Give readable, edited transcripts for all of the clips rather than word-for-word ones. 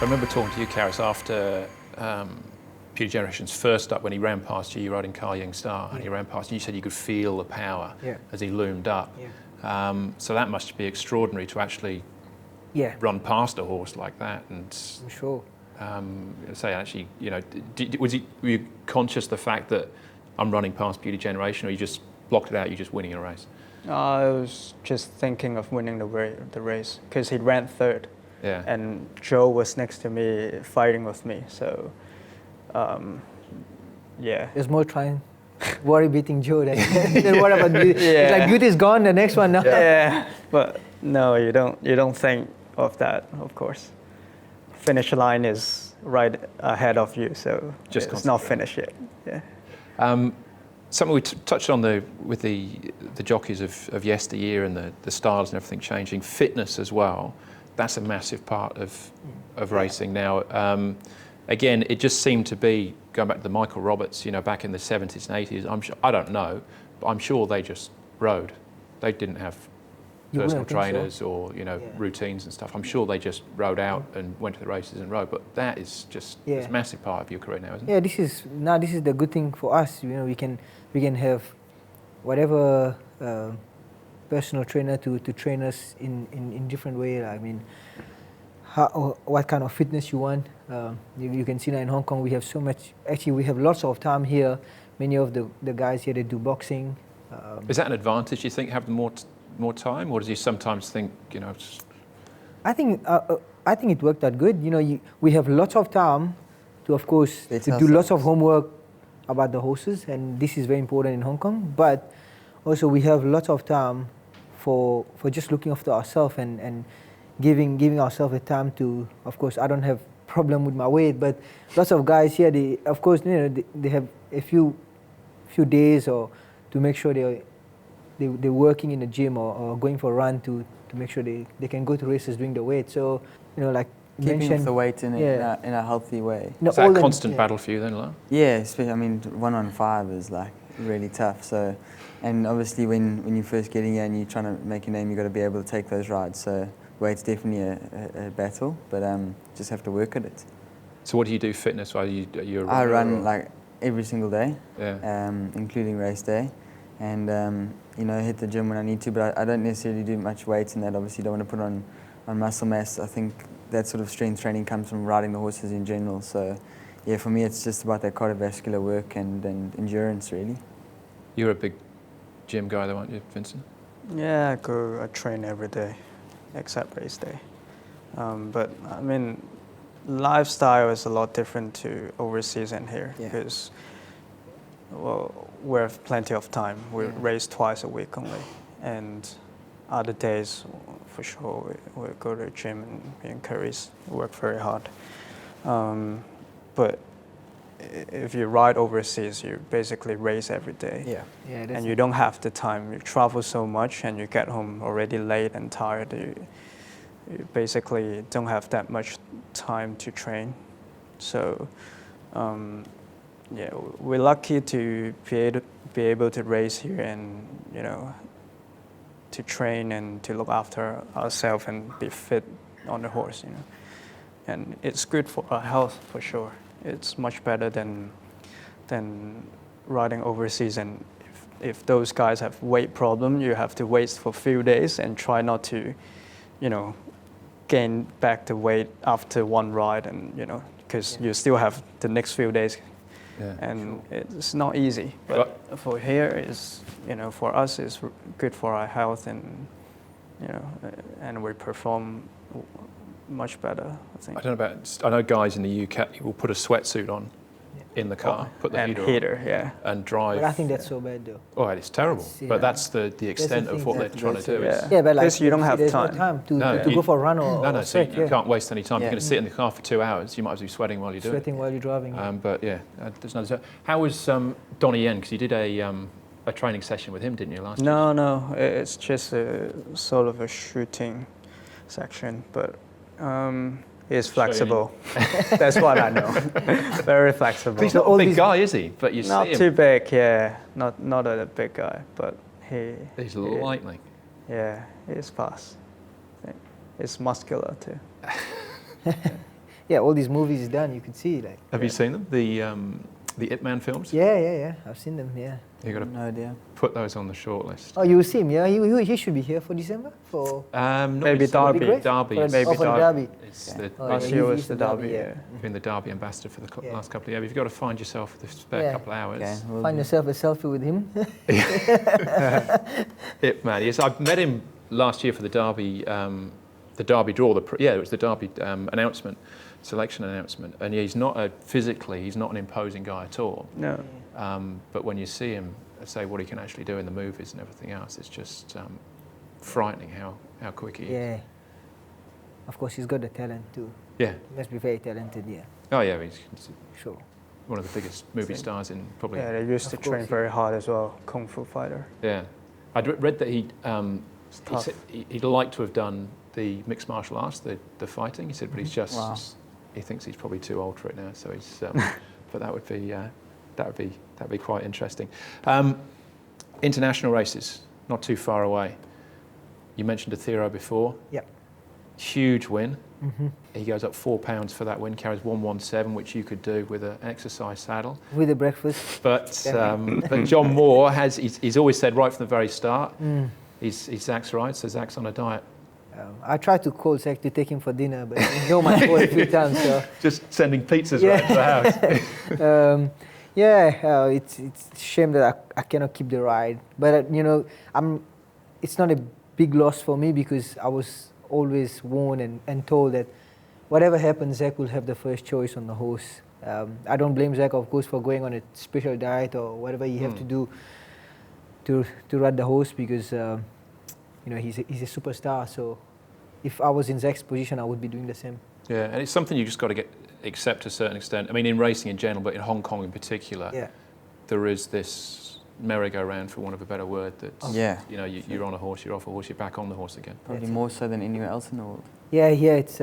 remember talking to you, Karis, after Beauty Generation's first up, when he ran past you, you riding Car Young Star, and he ran past you, you said you could feel the power as he loomed up. So that must be extraordinary to actually run past a horse like that. And I'm sure. Say, actually, you know, were you conscious of the fact that I'm running past Beauty Generation, or you just blocked it out, you're just winning a race? I was just thinking of winning the race because he ran third. Yeah. And Joe was next to me fighting with me. So, yeah. There's more trying, worry beating Joe than what about Beauty? It's like Beauty's gone, the next one now. Yeah, but no, you don't think of that, of course. Finish line is right ahead of you, so just it's not finished yet. Yeah. Something we touched on with the jockeys of yesteryear and the styles and everything changing, fitness as well. That's a massive part of racing now. Again, it just seemed to be, going back to the Michael Roberts, you know, back in the 70s and 80s, I don't know, but I'm sure they just rode. They didn't have personal trainers or, you know, routines and stuff. I'm sure they just rode out and went to the races and rode, but that is just it's a massive part of your career now, isn't it? Yeah, this is the good thing for us. You know, we can have whatever personal trainer to train us in different way. I mean, what kind of fitness you want. You can see now in Hong Kong we have so much. Actually, we have lots of time here. Many of the guys here, they do boxing. Is that an advantage, you think, having more time, or do you sometimes think, you know? I think it worked out good. You know, we have lots of time to, of course, to do lots of homework about the horses, and this is very important in Hong Kong. But also we have lots of time for just looking after ourselves and giving ourselves a time to. Of course, I don't have problem with my weight, but lots of guys here, they, of course, you know, they have a few days or to make sure they're working in the gym or going for a run to make sure they can go to races doing the weight. So, you know, like keeping up the weight in a healthy way. No, is that a constant battle for you then, Lau? Yeah, especially, I mean, 1-on-5 is like really tough. So, and obviously when you're first getting here and you're trying to make a name, you've got to be able to take those rides. So weight's definitely a battle, but just have to work at it. So what do you do fitness-wise? I run like every single day, yeah. Including race day. And you know, hit the gym when I need to, but I don't necessarily do much weights in that. Obviously, don't want to put on muscle mass. I think that sort of strength training comes from riding the horses in general. So, yeah, for me, it's just about that cardiovascular work and endurance, really. You're a big gym guy, though, aren't you, Vincent? Yeah, I train every day, except race day. But I mean, lifestyle is a lot different to overseas and here because. Well, we have plenty of time. We race twice a week only, and other days, for sure, we go to the gym and be in curries, work very hard. But if you ride overseas, you basically race every day. And you don't have the time. You travel so much, and you get home already late and tired. You basically don't have that much time to train. So. Yeah, we're lucky to be able to race here and, you know, to train and to look after ourselves and be fit on the horse, you know. And it's good for our health for sure. It's much better than riding overseas. And if those guys have weight problem, you have to wait for a few days and try not to, you know, gain back the weight after one ride, and you know, because you still have the next few days. And it's not easy, but for here is, you know, for us it's good for our health, and you know, and we perform much better, I think. I know guys in the UK will put a sweatsuit on in the car, put the heater on, and drive. But I think that's so bad though. Oh, it's terrible. But that's the extent of what they're trying to do. Yeah, but like, you don't have time to go for a run or so you can't waste any time. You're going to sit in the car for 2 hours. You might as well be sweating while you do it. Sweating while you're driving. But yeah, there's another. How was Donnie Yen? Because you did a training session with him, didn't you, last year? No, it's just a sort of a shooting section, but. He's flexible. That's what I know. Very flexible. He's not a big guy, is he? But you see him. Not too big, yeah. Not a big guy, but he's lightning. Yeah, he's fast. He's muscular too. yeah, all these movies is done. You could see like. Have you seen them? The Ip Man films? Yeah. I've seen them. Yeah. You got to No idea. put those on the short list. Oh, you will see him. Yeah, he should be here for December for. Maybe Derby. Derby. For Maybe the Derby. It's Yeah. the, Last year was the Derby. Yeah. been the Derby ambassador for the Yeah. last couple of years. You've got to find yourself the spare couple of hours. Okay, we'll Find do. yourself a selfie with him. Ip Man. Yes, I met him last year for the Derby draw. It was the Derby selection announcement. And he's not he's not an imposing guy at all. No. But when you see him say what he can actually do in the movies and everything else, it's just frightening how quick he is. Yeah. Of course, he's got the talent too. Yeah. He must be very talented. Yeah. Oh yeah, he's Sure. one of the biggest movie stars in probably. Yeah, they used to Of train course. very hard as well. Kung Fu fighter. Yeah, I'd read that he tough. said he'd like to have done the mixed martial arts, the fighting. He said, but he's just Wow. he thinks he's probably too old for it now. So he's but that would be quite interesting. International races, not too far away. You mentioned Athero before. Yeah. Huge win. Mm-hmm. He goes up 4 pounds for that win, carries 117, which you could do with an exercise saddle. With the breakfast. But John Moore he's always said right from the very start, he's Zach's right, so Zach's on a diet. I tried to call Zach to take him for dinner, but he know my call a few times. So. Just sending pizzas right to the house. It's a shame that I cannot keep the ride. But it's not a big loss for me because I was always warned and told that whatever happens, Zach will have the first choice on the horse. I don't blame Zach, of course, for going on a special diet or whatever he have to do to ride the horse because he's a superstar. So if I was in Zach's position, I would be doing the same. Yeah, and it's something you just got to accept to a certain extent. I mean, in racing in general, but in Hong Kong in particular, there is this merry-go-round, for want of a better word, that you're on a horse, you're off a horse, you're back on the horse again. Probably more so than anywhere else in the world. Yeah, it's.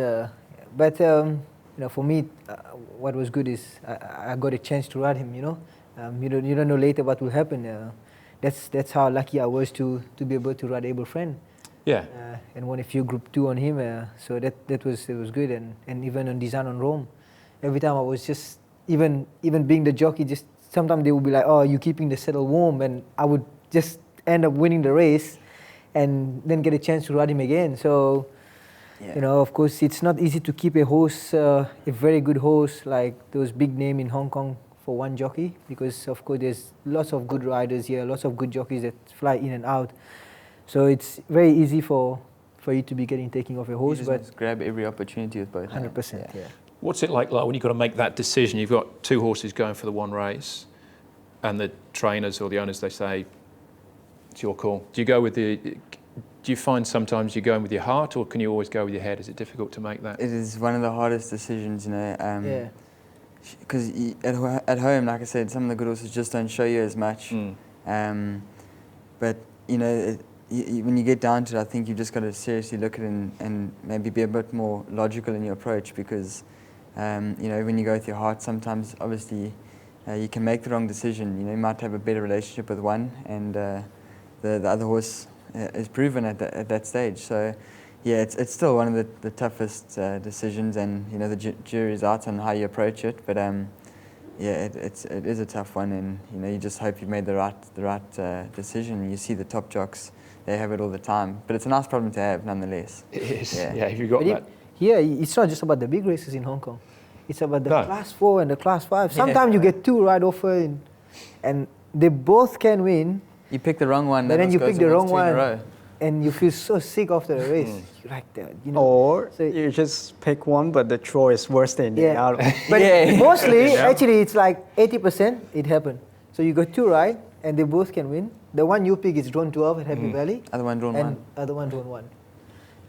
But for me, what was good is I got a chance to ride him. You don't know later what will happen. That's how lucky I was to be able to ride Able Friend. Yeah. And won a few Group 2 on him. So it was good. And even on Design on Rome, every time I was just even being the jockey, just sometimes they would be like, "Oh, you're keeping the saddle warm," and I would just end up winning the race, and then get a chance to ride him again. So. Yeah. Of course, it's not easy to keep a horse, a very good horse like those big name in Hong Kong for one jockey, because of course there's lots of good riders here, lots of good jockeys that fly in and out. So it's very easy for you to be taking off a horse, You but just grab every opportunity with both. 100%. Yeah. What's it like when you've got to make that decision? You've got two horses going for the one race, and the trainers or the owners, they say, it's your call. Do you find sometimes you're going with your heart, or can you always go with your head? Is it difficult to make that? It is one of the hardest decisions, because at home, like I said, some of the good horses just don't show you as much. But when you get down to it, I think you've just got to seriously look at it and maybe be a bit more logical in your approach, because when you go with your heart, sometimes obviously you can make the wrong decision. You might have a better relationship with one, and the other horse is proven at that stage. So yeah, it's still one of the toughest decisions, and the jury's out on how you approach it. But it is a tough one, and you just hope you've made the right decision. You see the top jocks, they have it all the time, but it's a nice problem to have nonetheless. It is. Yeah. If you've got that. Here, it's not just about the big races in Hong Kong. It's about the Class 4 and the Class 5. Sometimes you get two right offer, and they both can win. You pick the wrong one, but then you pick the wrong one, in and you feel so sick after the race. You like that, Or so you just pick one, but the draw is worse than the other. But mostly, actually, it's like 80% it happened. So you got two right, and they both can win. The one you pick is drawn 12 at Happy Valley. Other one drawn and 1. Other one drawn 1.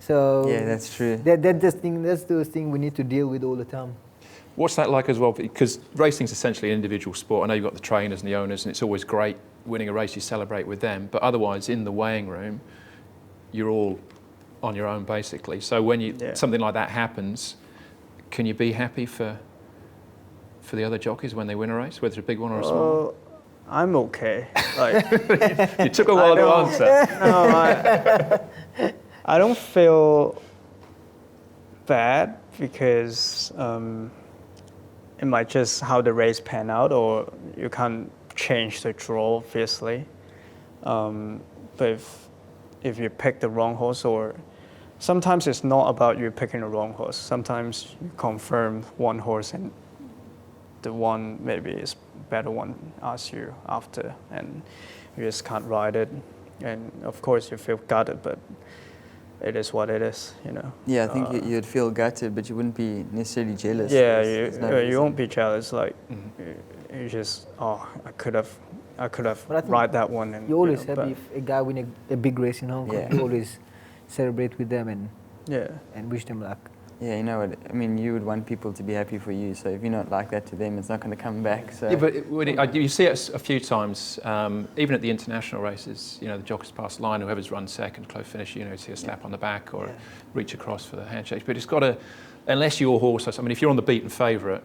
So yeah, that's true. That's the thing we need to deal with all the time. What's that like as well? Because racing's essentially an individual sport. I know you've got the trainers and the owners, and it's always great winning a race, you celebrate with them. But otherwise, in the weighing room, you're all on your own, basically. So when something like that happens, can you be happy for the other jockeys when they win a race, whether it's a big one or a small one? I'm okay. Like, you took a while to answer. No, I don't feel bad because it might just how the race pan out, or you can't change the draw, obviously. But if you pick the wrong horse, or sometimes it's not about you picking the wrong horse. Sometimes you confirm one horse and the one maybe is better one asks you after, and you just can't ride it. And of course you feel gutted, but it is what it is, you know. Yeah, I think you'd feel gutted, but you wouldn't be necessarily jealous. Yeah, you won't be jealous. Like you just, I could have ride that one. And you're always happy if a guy win a big race in Hong Kong. Yeah. You always celebrate with them and wish them luck. Yeah, you know what I mean. You would want people to be happy for you. So if you're not like that to them, it's not going to come back. So yeah, but you see it a few times, even at the international races. You know, the jockeys pass the line. Whoever's run second, close finish. You know, see a slap on the back or reach across for the handshake. But it's got to, unless your horse. I mean, if you're on the beaten favourite,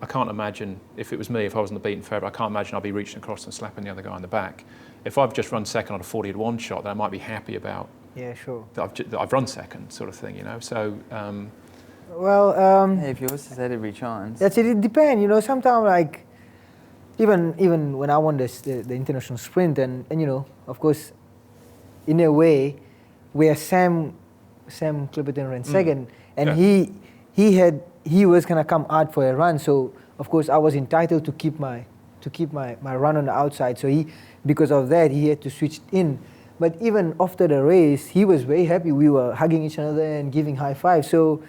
I can't imagine, if it was me, if I was on the beaten favourite, I can't imagine I'd be reaching across and slapping the other guy on the back. If I've just run second on a 40-1 shot, then I might be happy about that I've run second, sort of thing, you know. So, hey, if your horse has had every chance. That's it. It depends, you know. Sometimes, like, even when I won the international sprint, and you know, of course, in a way, where Sam Clipperton ran second, and he was gonna come out for a run, so of course I was entitled to keep my run on the outside. So because of that, he had to switch in. But even after the race, he was very happy. We were hugging each other and giving high fives. So,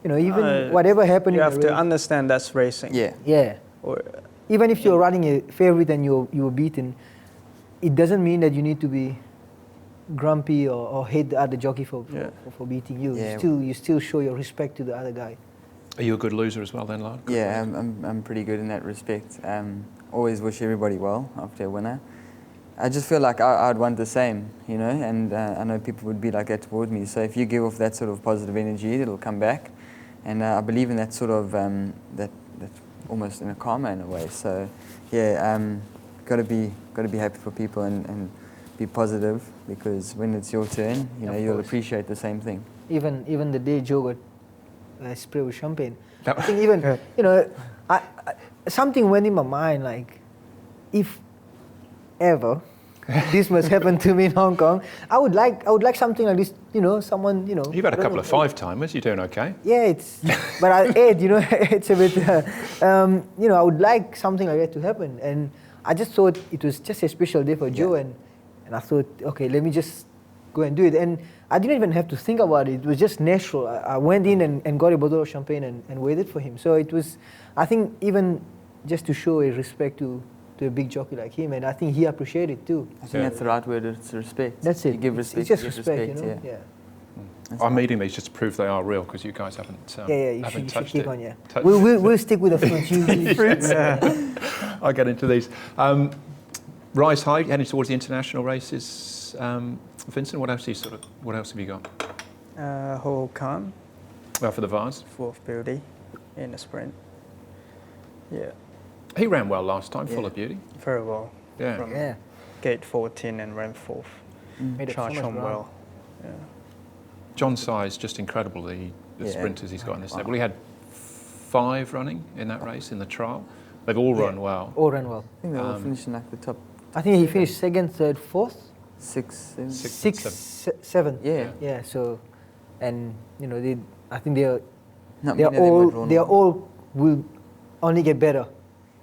you know, even whatever happened, you have to understand that's racing. Yeah. Or even if you're running a favorite and you were beaten, it doesn't mean that you need to be grumpy or hate the other jockey for beating you. Yeah. You still show your respect to the other guy. Are you a good loser as well then, Lard? Yeah, I'm pretty good in that respect. Always wish everybody well after a winner. I just feel like I'd want the same, you know, and I know people would be like that toward me. So if you give off that sort of positive energy, it'll come back. And I believe in that sort of, that almost in a karma in a way. So yeah, got to be happy for people and be positive, because when it's your turn, you know, you'll appreciate the same thing. Even the day Joe got spray with champagne, I think even you know, I something went in my mind, like, if ever this must happen to me in Hong Kong, I would like something like this, you know, someone, you know. You've had a couple of 5-timers, you're doing okay. Yeah, but Ed, you know, it's a bit, you know, I would like something like that to happen. And I just thought it was just a special day for Joe, and I thought, okay, let me just go and do it. And I didn't even have to think about it. It was just natural. I went in and got a bottle of champagne and waited for him. So it was, I think, even just to show a respect to a big jockey like him, and I think he appreciated it too. I think that's the right word, it's respect. That's it. You give respect, it's just you give respect, you know? Yeah. I'm meeting these just to prove they are real, because you guys haven't you should touched keep it. on, We'll stick with the fruits. I'll get into these. Rise high, heading towards the international races. Vincent, what else have you got? Ho Khan. Well, for the Vase. Fourth beauty in the sprint. Yeah. He ran well last time, full of beauty. Very well. Yeah. From gate 14 and ran fourth. Charged home well. Yeah. John Size, just incredible, the sprinters he's got in this set. Well, he had 5 running in that race, in the trial. They've all run well. All ran well. I think they all finished in like the top. I think he finished second, third, fourth. 6, 7. Yeah. So, and you know, I think they are all will only get better.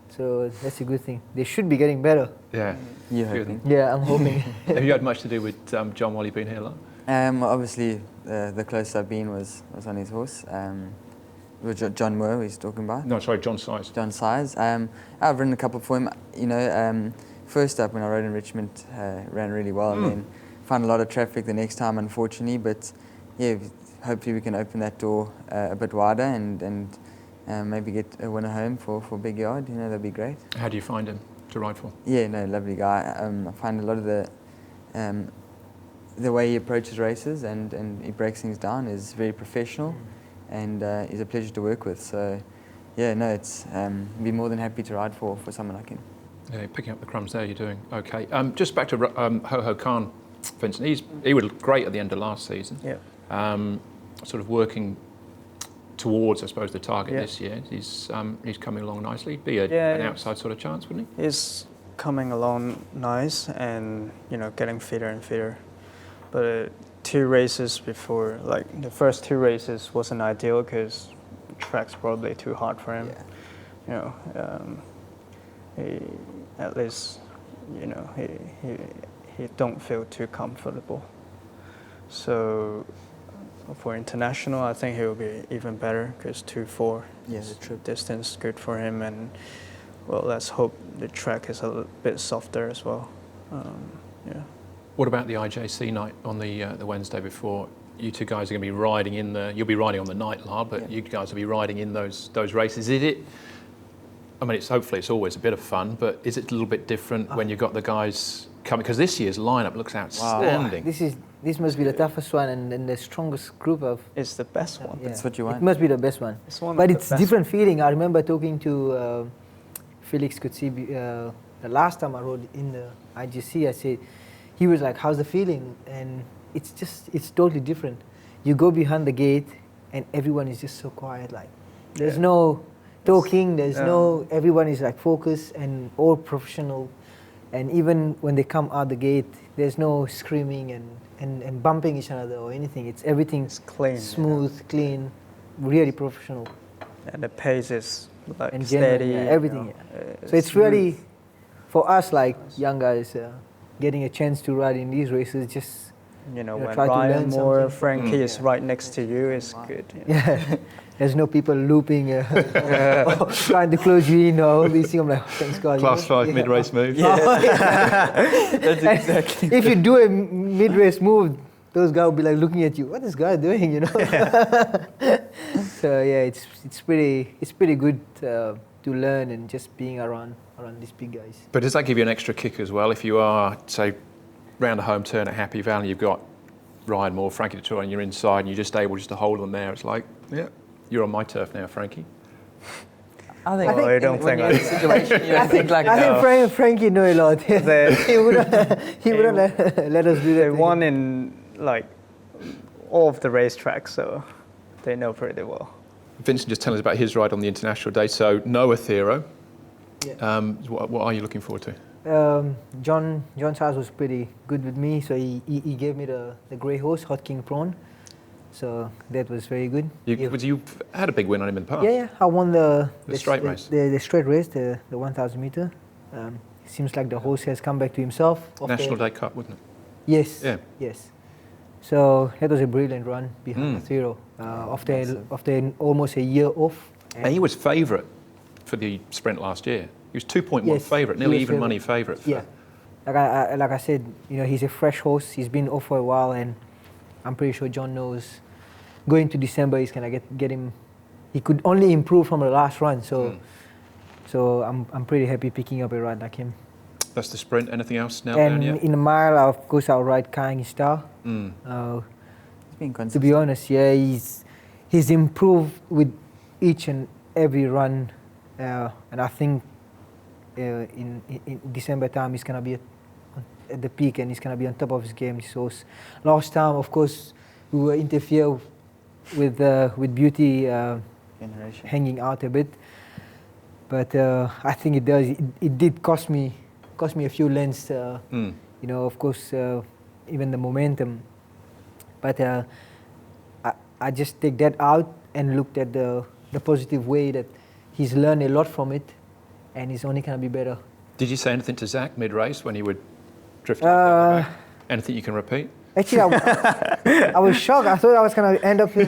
So that's a good thing. They should be getting better. Yeah. Yeah, I'm hoping. Have you had much to do with John while you've been here, Lard? Obviously, the closest I've been was on his horse. With John Moore, he's talking about. No, sorry, John Size. John Size. I've ridden a couple for him. You know, first up when I rode in Richmond, ran really well, and then found a lot of traffic the next time, unfortunately. But yeah, hopefully we can open that door a bit wider and maybe get a winner home for Big Yard. You know, that'd be great. How do you find him to ride for? Yeah, no, lovely guy. I find a lot of the way he approaches races and he breaks things down is very professional, and he's a pleasure to work with. So, yeah, no, it's be more than happy to ride for someone like him. Yeah, picking up the crumbs there, you're doing okay. Just back to Ho Khan, Vincent. He was great at the end of last season. Yeah. Sort of working towards, I suppose, the target this year. He's coming along nicely. Be an outside sort of chance, wouldn't he? He's coming along nice and, getting fitter and fitter. But 2 races before, like the first 2 races wasn't ideal because the track's probably too hard for him. Yeah. He at least, he don't feel too comfortable. So for international, I think he'll be even better because 2.4 the trip distance good for him, and well, let's hope the track is a little bit softer as well. What about the IJC night on the Wednesday before? You 2 guys are going to be riding in you'll be riding on the night, Lar, but you guys will be riding in those races. Is it? I mean, hopefully it's always a bit of fun, but is it a little bit different when you've got the guys coming? Because this year's lineup looks outstanding. Wow. This must be the toughest one and the strongest group of. It's the best one. That's what you want. It must be the best one. But it's different feeling. I remember talking to Felix Kutsi the last time I rode in the IGC. I said, he was like, "How's the feeling?" And it's totally different. You go behind the gate and everyone is just so quiet. Like there's no talking. There's no. Everyone is like focused and all professional. And even when they come out the gate, there's no screaming and bumping each other or anything. It's everything's clean, smooth, clean, really professional. And the pace is like and steady. Everything. So it's really, for us like young guys, getting a chance to ride in these races, just when try Ryan to learn Moore, something. Frankie is right next to you is good. Yeah. There's no people looping, or trying to close you in, or all these things. I'm like, thanks God. Class 5 mid-race move. That's exactly. If you do a mid-race move, those guys will be like looking at you. What is this guy doing? So it's pretty good to learn and just being around these big guys. But does that give you an extra kick as well? If you are, say, round a home turn at Happy Valley, you've got Ryan Moore, Frankie Dettori, and you're inside, and you're just able to hold them there. It's like, you're on my turf now, Frankie. I think I don't think I think Frankie know a lot. He wouldn't let us do that. They won in like all of the racetracks, so they know pretty well. Vincent just telling us about his ride on the international day. So Noah Thero. What are you looking forward to? John Sars was pretty good with me, so he gave me the grey horse, Hot King Prawn. So that was very good. You had a big win on him in the past. Yeah. I won the straight race. The straight race, the 1,000 meter. Seems like the horse has come back to himself. National Day Cup, wasn't it? Yes. Yeah. Yes. So that was a brilliant run behind Thero after almost a year off. And he was favourite for the sprint last year. He was 2.1 favourite, nearly even money favourite. Yeah. Like I said, he's a fresh horse. He's been off for a while, and I'm pretty sure John knows going to December he's gonna get him. He could only improve from the last run, so I'm pretty happy picking up a ride like him. That's the sprint. Anything else now? And in the mile, of course, I'll ride Kaing Star. He's been consistent. To be honest, he's improved with each and every run, and I think in December time he's gonna be at the peak and he's gonna be on top of his game. So last time, of course, we were interfered with Beauty hanging out a bit, but I think it did cost me a few lengths. Of course, even the momentum. But I just take that out and looked at the positive way that he's learned a lot from it, and he's only gonna be better. Did you say anything to Zach mid-race when he would drift back? Anything you can repeat? Actually, I was shocked. I thought I was gonna end up in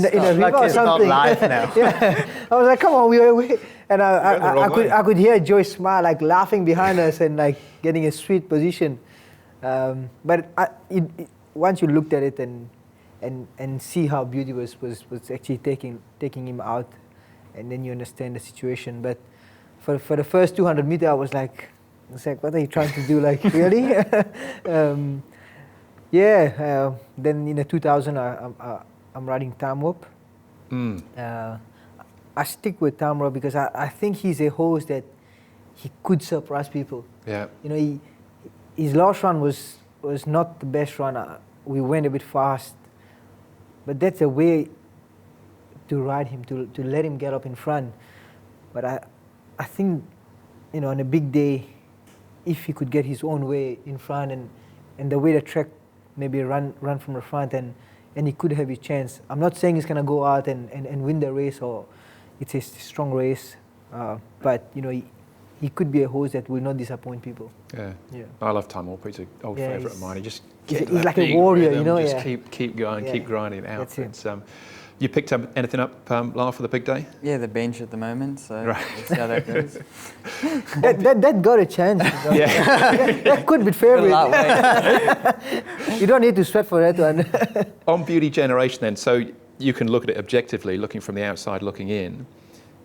a river or something. Live now. Yeah. I was like, come on, we and I could hear Joy smile, like laughing behind us and like getting a sweet position. But once you looked at it and see how Beauty was actually taking him out, and then you understand the situation. But for the first 200 meters, I was like, what are you trying to do? Like, really? Then in the 2000, I'm riding Tamwop. I stick with Tamwop because I think he's a horse that he could surprise people. Yeah. His last run was not the best run. We went a bit fast, but that's a way ride him, to let him get up in front. But I think, you know, on a big day, if he could get his own way in front and the way the track maybe run from the front and he could have a chance. I'm not saying he's gonna go out and win the race or it's a strong race, but you know he could be a horse that will not disappoint people. Yeah. I love Time Warper. He's an old favourite of mine. He just he's like a warrior, rhythm, you know. Just keep going, keep grinding it out. That's it. You picked up anything up, Lara, for the big day? Yeah, the bench at the moment, so let's see how that goes. that got a chance. That could be favourite. You don't need to sweat for that one. On Beauty Generation then, so you can look at it objectively, looking from the outside looking in.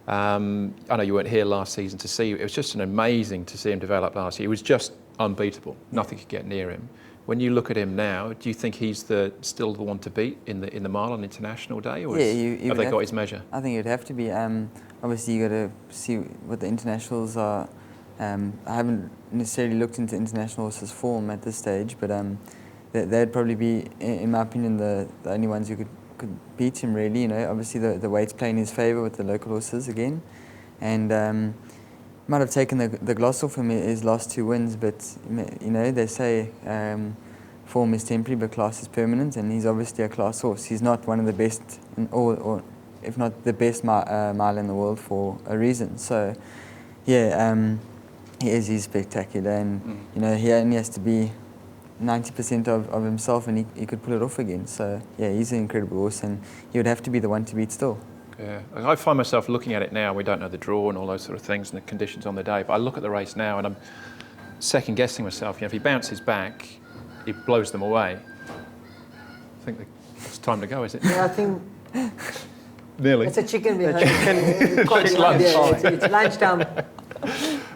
I know you weren't here last season to see, it was just amazing to see him develop last year. He was just unbeatable, nothing could get near him. When you look at him now, do you think he's still the one to beat in the mile on International Day, or have they got his measure? I think it'd have to be. Obviously, you got to see what the internationals are. I haven't necessarily looked into international horses' form at this stage, but they'd probably be, in my opinion, the only ones who could beat him. Really, you know. Obviously, the weight's playing in his favour with the local horses again, and. Might have taken the gloss off him his last 2 wins, but you know they say form is temporary but class is permanent, and he's obviously a class horse. He's not one of the best, or if not the best mile in the world for a reason. So yeah, he's spectacular, and you know he only has to be 90% of himself, and he could pull it off again. So yeah, he's an incredible horse, and he would have to be the one to beat still. Yeah, I find myself looking at it now. We don't know the draw and all those sort of things and the conditions on the day. But I look at the race now and I'm second guessing myself. You know, if he bounces back, he blows them away. I think it's time to go, is it? Yeah, I think. Nearly. It's a chicken behind. It's lunchtime. It's lunchtime.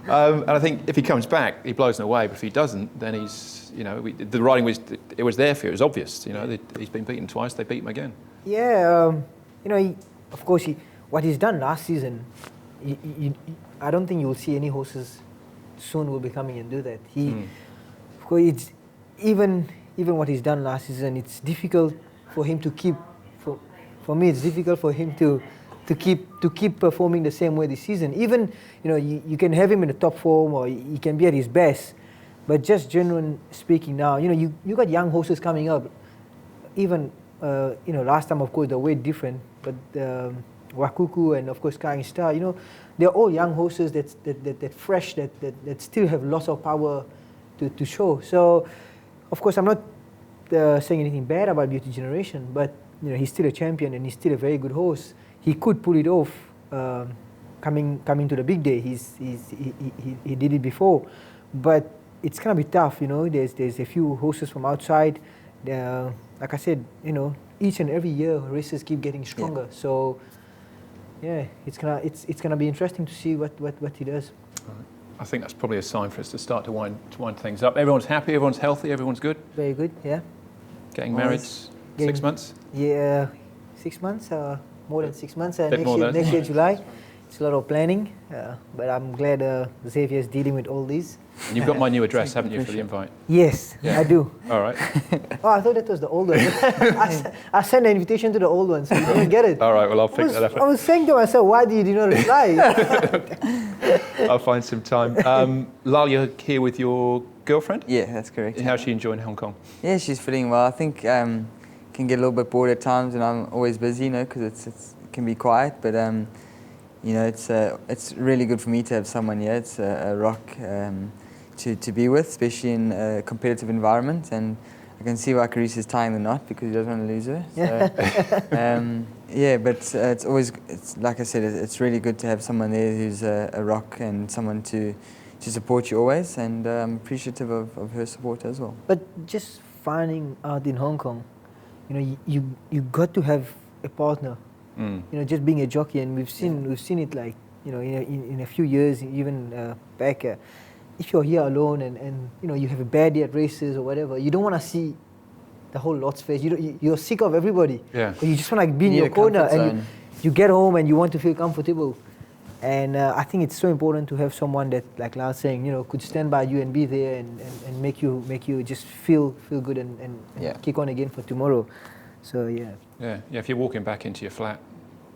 And I think if he comes back, he blows them away. But if he doesn't, then he's, you know, the riding was there for you. It was obvious. You know, he's been beaten twice. They beat him again. Yeah, you know. Of course, what he's done last season, I don't think you'll see any horses soon will be coming and do that. Of course, it's even what he's done last season. It's difficult for him to keep. For me, it's difficult for him to keep performing the same way this season. Even you can have him in the top form or he can be at his best, but just genuine speaking now, you got young horses coming up. Even last time, of course, the weight different. But Wakuku and of course Sky Star, they're all young horses that fresh, that still have lots of power to show. So, of course, I'm not saying anything bad about Beauty Generation, but he's still a champion and he's still a very good horse. He could pull it off coming to the big day. He did it before, but it's gonna be tough. There's a few horses from outside. Like I said, each and every year races keep getting stronger. Yeah. So yeah, it's gonna be interesting to see what he does. I think that's probably a sign for us to start to wind things up. Everyone's happy, everyone's healthy, everyone's good. Very good, yeah. Getting married 6 months? Yeah, 6 months, more than 6 months. Next year July. It's a lot of planning, but I'm glad Xavier's dealing with all these. And you've got my new address, haven't you, for the invite? Yes, yeah. I do. All right. Oh, I thought that was the old one. I sent an invitation to the old one, so you didn't get it. All right, well, I'll pick that up. I was saying to myself, why did you not reply? I'll find some time. Lal, you're here with your girlfriend? Yeah, that's correct. How's she enjoying Hong Kong? Yeah, she's fitting well. I think can get a little bit bored at times, and I'm always busy, because it can be quiet, but it's really good for me to have someone here. It's a rock to be with, especially in a competitive environment. And I can see why Carice is tying the knot because he doesn't want to lose her. So, but it's like I said, it's really good to have someone there who's a rock and someone to support you always. And I'm appreciative of her support as well. But just finding out in Hong Kong, you got to have a partner. Just being a jockey, and we've seen it like in a few years, even back. If you're here alone and you have a bad day at races or whatever, you don't want to see the whole lot's face. You're sick of everybody. Yeah. But you just want to be in your corner, and you get home and you want to feel comfortable. And I think it's so important to have someone that, like Lal saying, could stand by you and be there and make you just feel good and kick on again for tomorrow. So yeah. Yeah. If you're walking back into your flat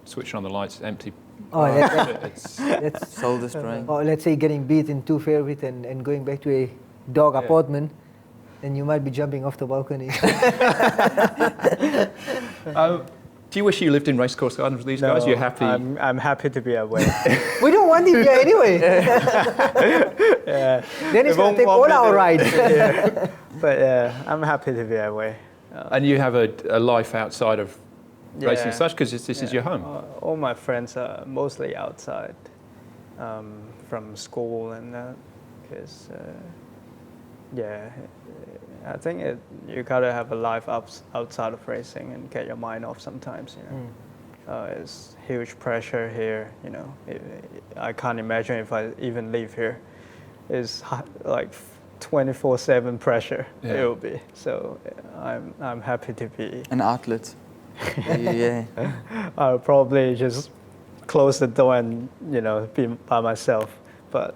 switching on the lights, empty. Oh, It's soul destroying. Or let's say getting beat in 2 favorite and going back to a dog apartment, and you might be jumping off the balcony. Do you wish you lived in Racecourse Gardens with these guys? You're happy? I'm happy to be away. We don't want him here anyway. Yeah. Then he's going to take all our rides. Yeah. But yeah, I'm happy to be away. And you have a life outside of racing as such, because this is your home. All my friends are mostly outside from school and that, because I think you gotta have a life outside of racing and get your mind off sometimes. It's huge pressure here. I can't imagine if I even leave here. It's like 24/7 pressure. It will be. So I'm happy to be an outlet. Yeah. I'll probably just close the door and be by myself. But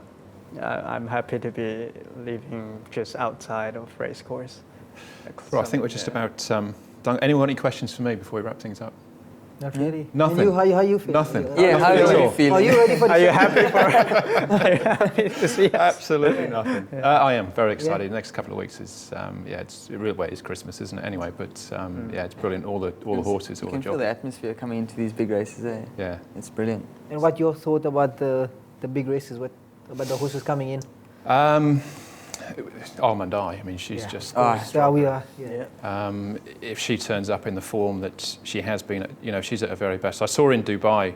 I'm happy to be living just outside of racecourse. Well, I think we're just about done. Anyone any questions for me before we wrap things up? Not really. Nothing. And you, how you feel? Nothing. Yeah, how are you feeling? Are you ready for the Are you happy to see us? Absolutely nothing. I am very excited. The next couple of weeks is, it's real way is Christmas, isn't it? Anyway, but it's brilliant. All the horses, all the You can feel the atmosphere coming into these big races. Yeah, it's brilliant. And what your thought about the big races? What about the horses coming in? Almond-Eye. I mean, she's just. There we are. If she turns up in the form that she has been, she's at her very best. I saw her in Dubai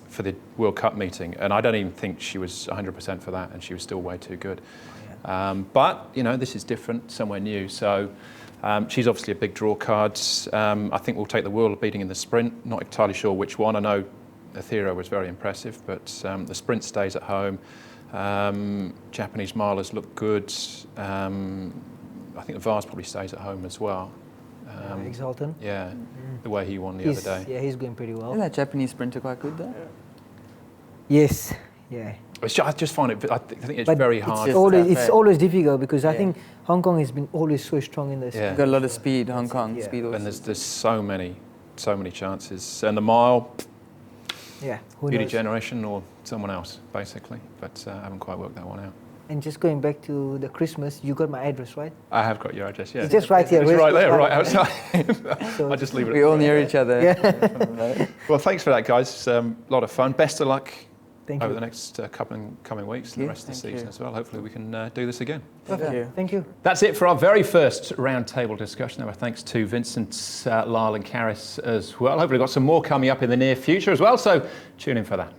for the World Cup meeting, and I don't even think she was 100% for that, and she was still way too good. But this is different, somewhere new. So she's obviously a big draw card. I think we'll take the world beating in the sprint. Not entirely sure which one. I know Athira was very impressive, but the sprint stays at home. Japanese milers look good. I think the Vars probably stays at home as well. Exalton. Yeah, the way he won the other day. Yeah, he's going pretty well. Isn't that Japanese sprinter quite good though? Yes. Yeah. I just find it. I think it's very hard. It's always difficult because I think Hong Kong has been always so strong in this. Yeah. You've got a lot of speed, Hong Kong speed. And there's so many chances. And the mile. Yeah. Beauty Generation or someone else, basically. But I haven't quite worked that one out. And just going back to the Christmas, you got my address, right? I have got your address, yeah. It's just right here. It's right there, right outside. So I'll just leave it. We all near each other. Yeah. Well, thanks for that, guys. A lot of fun. Best of luck over the next coming weeks and the rest of the season as well. Hopefully we can do this again. Thank you. That's it for our very first roundtable discussion. Our thanks to Vincent, Lyle and Karis as well. Hopefully we've got some more coming up in the near future as well, so tune in for that.